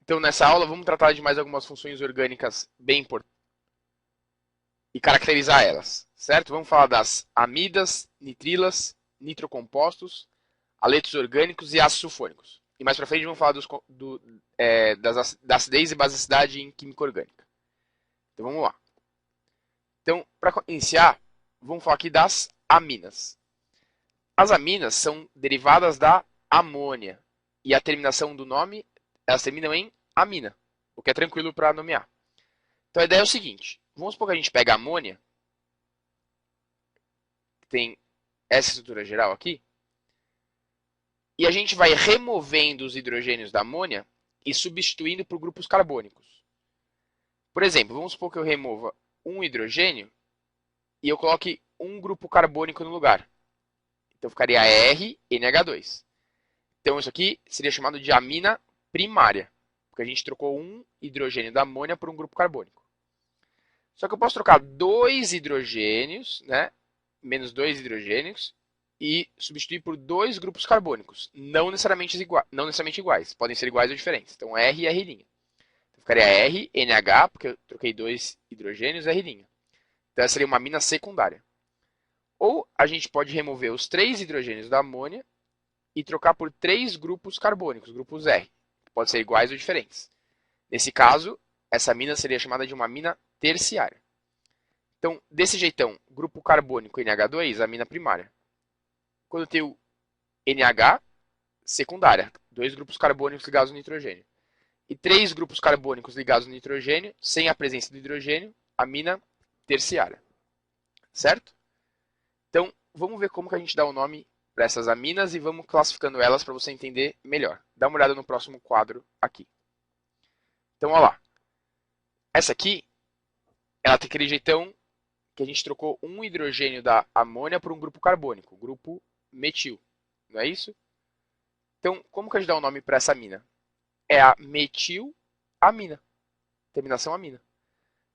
Então, nessa aula, vamos tratar de mais algumas funções orgânicas bem importantes e caracterizar elas, certo? Vamos falar das amidas, nitrilas, nitrocompostos, aletos orgânicos e ácidos sulfônicos. E mais pra frente vamos falar da acidez e basicidade em química orgânica. Então vamos lá. Então, para iniciar, vamos falar aqui das aminas. As aminas são derivadas da amônia. E a terminação do nome, elas terminam em amina, o que é tranquilo para nomear. Então a ideia é o seguinte, vamos supor que a gente pega a amônia, que tem essa estrutura geral aqui, e a gente vai removendo os hidrogênios da amônia e substituindo por grupos carbônicos. Por exemplo, vamos supor que eu remova um hidrogênio e eu coloque um grupo carbônico no lugar. Então ficaria RNH2. Então isso aqui seria chamado de amina primária, porque a gente trocou um hidrogênio da amônia por um grupo carbônico. Só que eu posso trocar dois hidrogênios, né, menos dois hidrogênios, e substituir por dois grupos carbônicos, não necessariamente iguais, podem ser iguais ou diferentes. Então R e R'. Então, ficaria RNH, porque eu troquei dois hidrogênios, R'. Então essa seria uma amina secundária. Ou a gente pode remover os três hidrogênios da amônia e trocar por três grupos carbônicos, grupos R, que podem ser iguais ou diferentes. Nesse caso, essa amina seria chamada de uma amina terciária. Então, desse jeitão, grupo carbônico NH2, amina primária. Quando eu tenho NH, secundária, dois grupos carbônicos ligados no nitrogênio. E três grupos carbônicos ligados no nitrogênio, sem a presença do hidrogênio, amina terciária. Certo? Então, vamos ver como que a gente dá o nome para essas aminas e vamos classificando elas para você entender melhor. Dá uma olhada no próximo quadro aqui. Então, olha lá. Essa aqui, ela tem aquele jeitão que a gente trocou um hidrogênio da amônia por um grupo carbônico, o grupo metil. Não é isso? Então, como que a gente dá o nome para essa amina? É a metilamina. Terminação amina.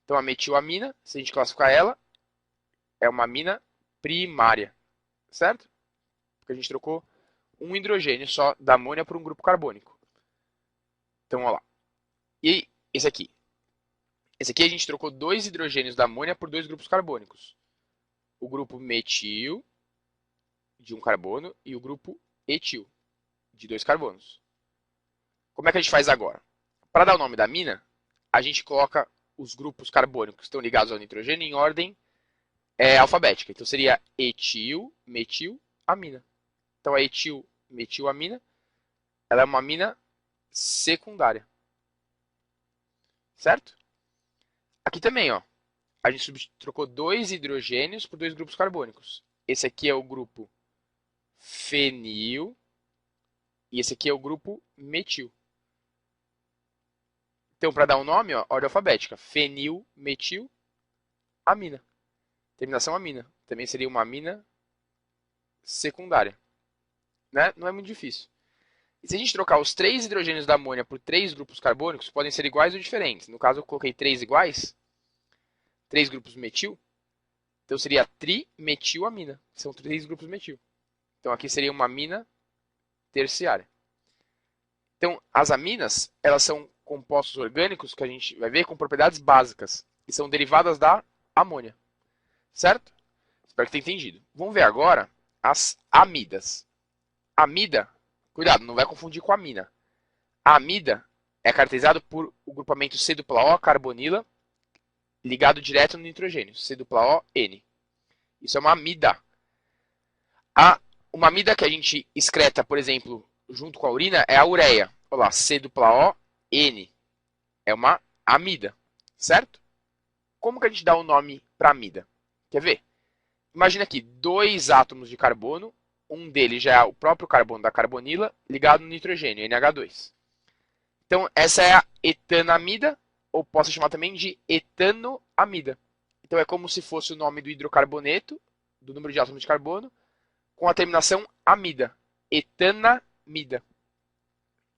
Então, a metilamina, se a gente classificar ela, é uma amina primária. Certo? Porque a gente trocou um hidrogênio só da amônia por um grupo carbônico. Então, olha lá. E esse aqui? Esse aqui a gente trocou dois hidrogênios da amônia por dois grupos carbônicos. O grupo metil, de um carbono, e o grupo etil, de dois carbonos. Como é que a gente faz agora? Para dar o nome da amina, a gente coloca os grupos carbônicos que estão ligados ao nitrogênio em ordem alfabética. Então seria etil, metil, amina. Então a etil, metilamina, ela é uma amina secundária. Certo? Aqui também, ó, a gente trocou dois hidrogênios por dois grupos carbônicos. Esse aqui é o grupo fenil e esse aqui é o grupo metil. Então, para dar um nome, ó, ordem alfabética. Fenil, metil, amina. Terminação amina. Também seria uma amina secundária. Né? Não é muito difícil. E se a gente trocar os três hidrogênios da amônia por três grupos carbônicos, podem ser iguais ou diferentes. No caso, eu coloquei três iguais, três grupos metil. Então seria trimetilamina. São três grupos metil. Então aqui seria uma amina terciária. Então, as aminas, elas são compostos orgânicos que a gente vai ver com propriedades básicas e são derivadas da amônia. Certo? Espero que tenha entendido. Vamos ver agora as amidas. Amida, cuidado, não vai confundir com amina. A amida é caracterizada por o grupamento C-O carbonila ligado direto no nitrogênio, C-O-N. Isso é uma amida. Uma amida que a gente excreta, por exemplo, junto com a urina é a ureia. Olha lá, C-O-N. É uma amida, certo? Como que a gente dá o nome para amida? Quer ver? Imagina aqui, dois átomos de carbono, um deles já é o próprio carbono da carbonila, ligado no nitrogênio, NH2. Então, essa é a etanamida, ou posso chamar também de etanoamida. Então, é como se fosse o nome do hidrocarboneto, do número de átomos de carbono, com a terminação amida, etanamida.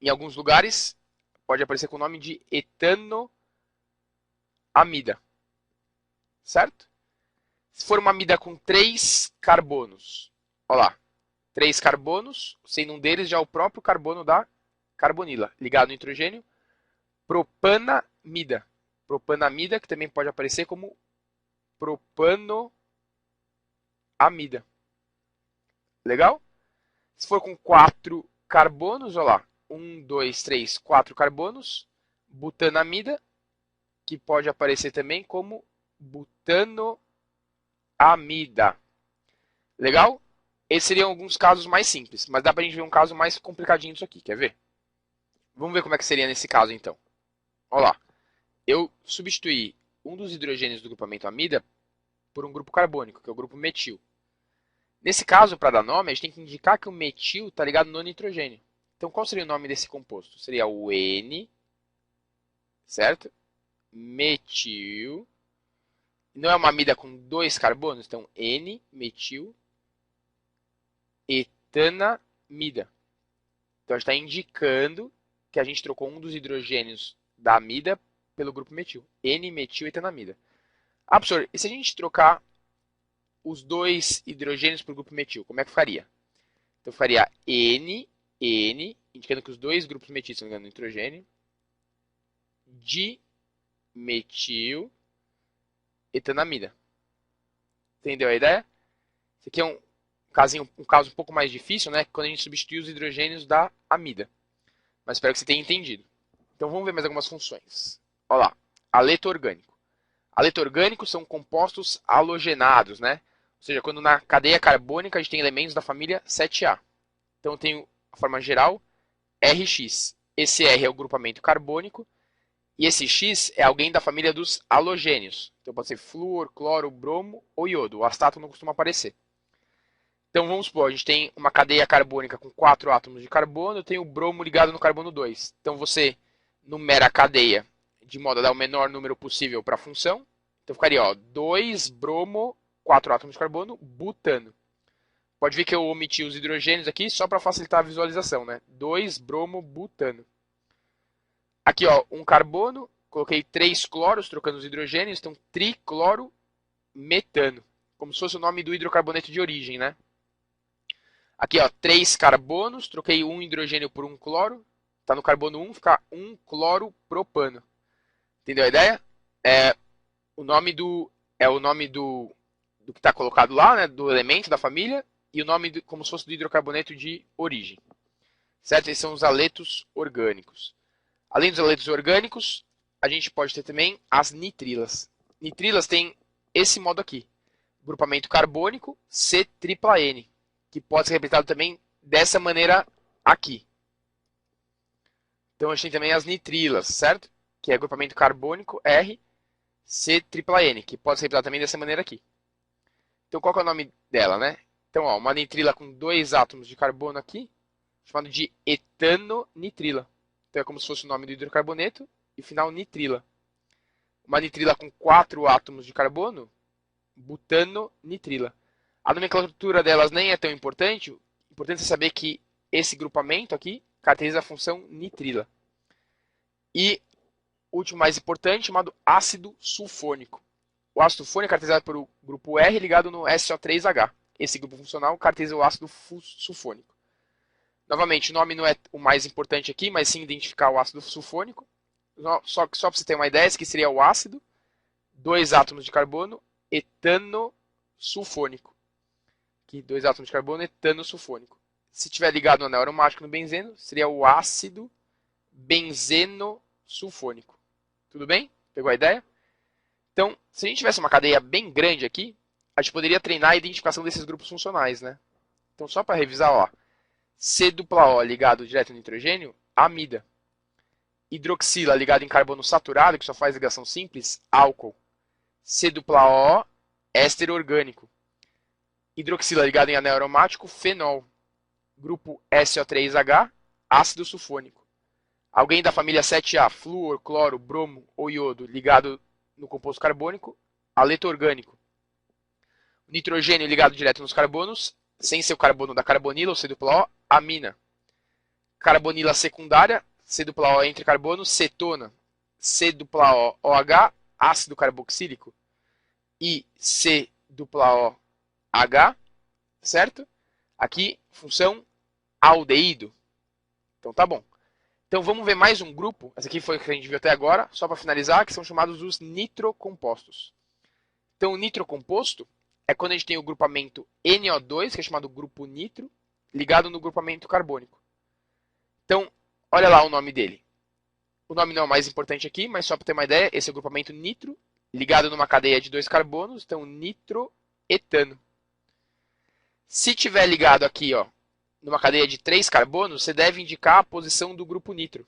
Em alguns lugares, pode aparecer com o nome de etanoamida. Certo? Se for uma amida com três carbonos, olha lá, três carbonos, sendo um deles já o próprio carbono da carbonila, ligado no nitrogênio, propanamida. Propanamida, que também pode aparecer como propanoamida. Legal? Se for com 4 carbonos, olha lá. 1, 2, 3, 4 carbonos. Butanamida, que pode aparecer também como butanoamida. Legal? Esses seriam alguns casos mais simples, mas dá pra gente ver um caso mais complicadinho disso aqui, quer ver? Vamos ver como é que seria nesse caso então. Olha lá. Eu substituí um dos hidrogênios do grupamento amida por um grupo carbônico, que é o grupo metil. Nesse caso, para dar nome, a gente tem que indicar que o metil está ligado no nitrogênio. Então, qual seria o nome desse composto? Seria o N, certo? Metil. Não é uma amida com 2 carbonos, então N-metil etanamida. Então, a gente está indicando que a gente trocou um dos hidrogênios da amida pelo grupo metil. N-metil etanamida. Ah, professor, e se a gente trocar os 2 hidrogênios para o grupo metil, como é que faria? Então, faria N, indicando que os 2 grupos metil estão ligando no nitrogênio, dimetil etanamida. Entendeu a ideia? Esse aqui é um caso um pouco mais difícil, né? Quando a gente substitui os hidrogênios da amida. Mas espero que você tenha entendido. Então vamos ver mais algumas funções. Olha lá, aleto orgânico. Aleto orgânico são compostos halogenados, né? Ou seja, quando na cadeia carbônica a gente tem elementos da família 7A. Então eu tenho a forma geral RX. Esse R é o grupamento carbônico e esse X é alguém da família dos halogênios. Então pode ser flúor, cloro, bromo ou iodo. O astato não costuma aparecer. Então vamos supor, a gente tem uma cadeia carbônica com 4 átomos de carbono, eu tenho o bromo ligado no carbono 2. Então você numera a cadeia de modo a dar o menor número possível para a função. Então ficaria, ó, 2 bromo, 4 átomos de carbono, butano. Pode ver que eu omiti os hidrogênios aqui só para facilitar a visualização, né? 2 bromo, butano. Aqui, ó, um carbono, coloquei 3 cloros, trocando os hidrogênios, então tricloro, metano. Como se fosse o nome do hidrocarboneto de origem, né? Aqui, ó, 3 carbonos, troquei um hidrogênio por um cloro. Está no carbono 1, fica 1 cloro propano. Entendeu a ideia? O nome do que está colocado lá, né, do elemento da família, e o nome como se fosse do hidrocarboneto de origem. Certo? Esses são os aletos orgânicos. Além dos aletos orgânicos, a gente pode ter também as nitrilas. Nitrilas tem esse modo aqui. Grupamento carbônico C-tripla-N, que pode ser representado também dessa maneira aqui. Então a gente tem também as nitrilas, certo? Que é grupamento carbônico R, C-tripla-N, que pode ser representado também dessa maneira aqui. Então qual que é o nome dela, né? Então, ó, uma nitrila com 2 átomos de carbono aqui, chamado de etanonitrila. Então é como se fosse o nome do hidrocarboneto e final nitrila. Uma nitrila com 4 átomos de carbono, butanonitrila. A nomenclatura delas nem é tão importante. O importante é saber que esse grupamento aqui caracteriza a função nitrila. E o último mais importante, chamado ácido sulfônico. O ácido sulfônico é caracterizado pelo grupo R ligado no SO3H. Esse grupo funcional caracteriza o ácido sulfônico. Novamente, o nome não é o mais importante aqui, mas sim identificar o ácido sulfônico. Só para você ter uma ideia, esse aqui seria o ácido, 2 átomos de carbono, etano sulfônico. Aqui, 2 átomos de carbono, etano sulfônico. Se tiver ligado no anel aromático no benzeno, seria o ácido benzeno sulfônico. Tudo bem? Pegou a ideia? Então, se a gente tivesse uma cadeia bem grande aqui, a gente poderia treinar a identificação desses grupos funcionais, né? Então, só para revisar, ó, C-O ligado direto no nitrogênio, amida. Hidroxila ligado em carbono saturado, que só faz ligação simples, álcool. C-O, éster orgânico. Hidroxila ligado em anel aromático, fenol. Grupo SO3H, ácido sulfônico. Alguém da família 7A, flúor, cloro, bromo ou iodo ligado no composto carbônico, aleto orgânico. Nitrogênio ligado direto nos carbonos, sem ser o carbono da carbonila ou C-O, amina. Carbonila secundária, C-O entre carbonos, cetona, C-OH, ácido carboxílico, e C-OH, certo? Aqui, função aldeído. Então tá bom. Então vamos ver mais um grupo. Esse aqui foi o que a gente viu até agora, só para finalizar, que são chamados os nitrocompostos. Então o nitrocomposto é quando a gente tem o grupamento NO2, que é chamado grupo nitro, ligado no grupamento carbônico. Então, olha lá o nome dele. O nome não é o mais importante aqui, mas só para ter uma ideia, esse é o grupamento nitro, ligado numa cadeia de 2 carbonos, então nitroetano. Se tiver ligado aqui, ó, numa cadeia de 3 carbonos, você deve indicar a posição do grupo nitro.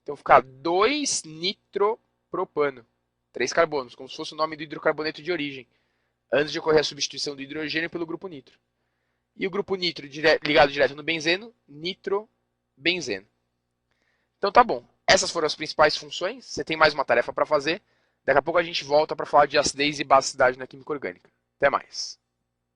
Então fica 2-nitropropano. 3 carbonos, como se fosse o nome do hidrocarboneto de origem, antes de ocorrer a substituição do hidrogênio pelo grupo nitro. E o grupo nitro ligado direto no benzeno, nitrobenzeno. Então tá bom. Essas foram as principais funções. Você tem mais uma tarefa para fazer. Daqui a pouco a gente volta para falar de acidez e basicidade na química orgânica. Até mais.